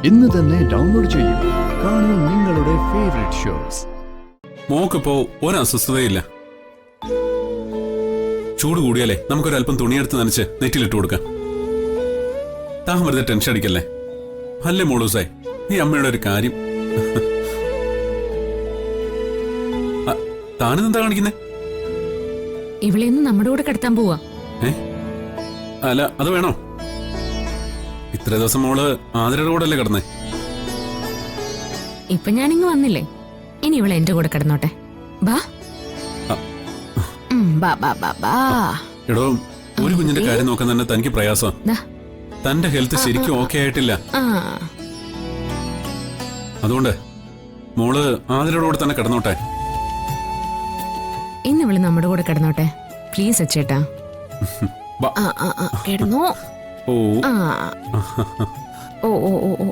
ഇന്ന് തന്നെ ഡൗൺലോഡ് ചെയ്യൂ. കാണൂ നിങ്ങളുടെ ഫേവറേറ്റ് ഷോസ്. മോക്കിപ്പോ ഒരസ്വസ്ഥതയില്ല. ചൂട് കൂടിയാലേ നമുക്കൊരല്പം തുണിയെടുത്ത് നനച്ച് നെറ്റിലിട്ട് കൊടുക്കാം. താൻ വെറുതെ ടെൻഷൻ അടിക്കല്ലേ. അല്ലേ മോളൂസേ, നീ അമ്മയുടെ ഒരു കാര്യം. താനെന്താ കാണിക്കുന്നേ? ഇവിടെ നിന്ന് നമ്മുടെ കൂടെ കിടത്താൻ പോവാ. അല്ല, അത് വേണോ? ഇത്ര ദിവസം മോള് ആതിരയുടെ കൂടെ അല്ലേ കിടന്നേ? ഇപ്പൊ ഞാനിങ്ങ് വന്നില്ലേ, ഇനി ഇവളെ എന്റെ കൂടെ കിടന്നോട്ടെ. ബാ ബാ ബാ ബാ ബാ. എടോ, ഒരു കുഞ്ഞിന്റെ കാര്യം നോക്കാൻ തന്നെ തനിക്ക് പ്രയാസം. തന്റെ ഹെൽത്ത് ശരിക്കും ഓക്കെ ആയിട്ടില്ല. അതുകൊണ്ട് മോള് ആതിരയുടെ കൂടെ തന്നെ കിടന്നോട്ടെ. ഇന്ന് ഇവള് നമ്മുടെ കൂടെ കിടന്നോട്ടെ പ്ലീസ് അച്ചേട്ടാ. കിടന്നോ? ഓ ഓ ഓ ഓ ഓ.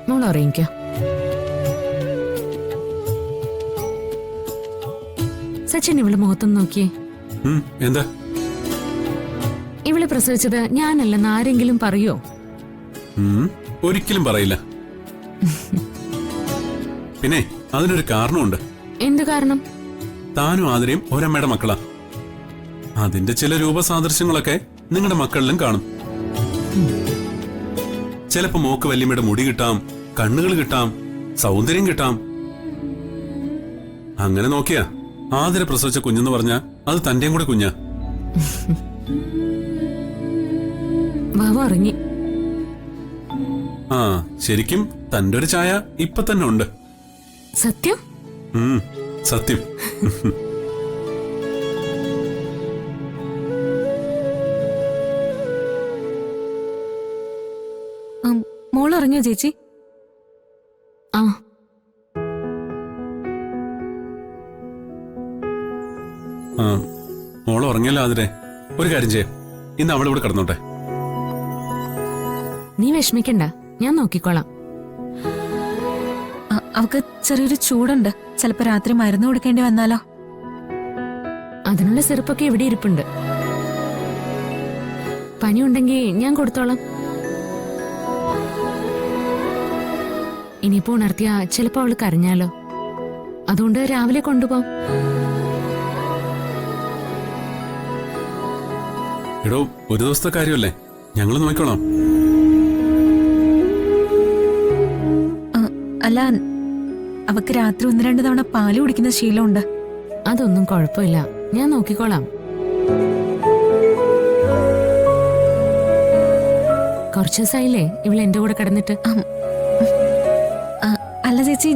മോള് അറിയിക്കോ. സച്ചിൻ ഇവള് മുഖത്തൊന്ന് നോക്കിയേ. എന്താ? ഇവള് പ്രസവിച്ചത് ഞാനല്ലെന്ന് ആരെങ്കിലും പറയോ? ഒരിക്കലും പറയില്ല. പിന്നെ അതിനൊരു കാരണമുണ്ട്. എന്ത് കാരണം? താനും ആതിരയും ഒരമ്മയുടെ മക്കളാ. അതിന്റെ ചില രൂപസാദൃശ്യങ്ങളൊക്കെ നിങ്ങളുടെ മക്കളിലും കാണും. ചിലപ്പോ മോക്ക് വല്യമ്മയുടെ മുടി കിട്ടാം, കണ്ണുകൾ കിട്ടാം, സൗന്ദര്യം കിട്ടാം. അങ്ങനെ നോക്കിയാ ആതിര പ്രസവിച്ച കുഞ്ഞെന്ന് പറഞ്ഞാ അത് തന്റെയും കൂടെ കുഞ്ഞാ. ഇറങ്ങി. ആ, ശരിക്കും തന്റെ ഒരു ചായ ഇപ്പൊ തന്നെ ഉണ്ട്. സത്യം? സത്യം. മോളിറങ്ങിയോ ചേച്ചി? ആ, മോള് ഉറങ്ങിയല്ലോ ആതിരെ. ഒരു കാര്യം ചെയ്യാം, ഇന്ന് അവളിവിടെ കിടന്നോട്ടെ. നീ വിഷമിക്കണ്ട, ഞാൻ നോക്കിക്കോളാം. അവക്ക് ചെറിയൊരു ചൂടുണ്ട്. ചിലപ്പോ രാത്രി മരുന്ന് കൊടുക്കേണ്ടി വന്നാലോ? അതിനുള്ള സിറപ്പൊക്കെ ഇവിടെ ഇരിപ്പുണ്ട്. പനിയുണ്ടെങ്കിൽ ഞാൻ കൊടുത്തോളാം. ഇനിയിപ്പോ ഉണർത്തിയാ ചിലപ്പോ അവള് കരഞ്ഞാലോ. അതുകൊണ്ട് രാവിലെ കൊണ്ടുപോവാം. എടോ, ഒരു ദിവസത്തെ കാര്യമല്ലേ, ഞങ്ങള് നോക്കിക്കോളാം. അല്ല, അവക്ക് രാത്രി 1-2 തവണ പാല് കുടിക്കുന്ന ശീലമുണ്ട്. അതൊന്നും കുഴപ്പമില്ല, ഞാൻ നോക്കിക്കോളാം. കുറച്ചു ദിവസമായില്ലേ ഇവള് എന്റെ കൂടെ കിടന്നിട്ട്. അല്ല ചേച്ചി,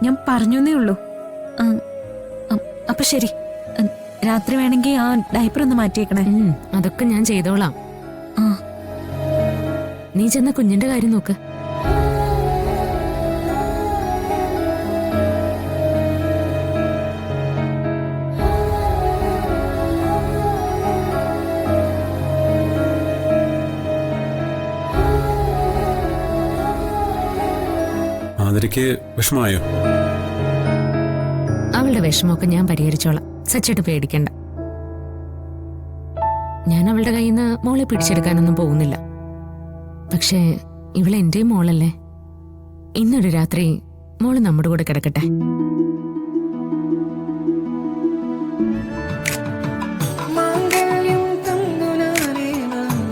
ഞാൻ പറഞ്ഞേ ഉള്ളൂ. അപ്പൊ ശരി, രാത്രി വേണമെങ്കിൽ ആ ഡയപ്പർ ഒന്ന് മാറ്റിയേക്കണേ. അതൊക്കെ ഞാൻ ചെയ്തോളാം. നീ ചെന്ന കുഞ്ഞിന്റെ കാര്യം നോക്ക്. ആതിരയ്ക്ക് വിഷമമായോ? അവളുടെ വിഷമമൊക്കെ ഞാൻ പരിഹരിച്ചോളാം. സച്ചിട്ട് പേടിക്കണ്ട. ഞാൻ അവളുടെ കയ്യിൽ നിന്ന് മോളെ പിടിച്ചെടുക്കാനൊന്നും പോകുന്നില്ല. പക്ഷേ ഇവളെ എന്റെയും മോളല്ലേ. ഇന്നൊരു രാത്രി മോള് നമ്മുടെ കൂടെ കിടക്കട്ടെ.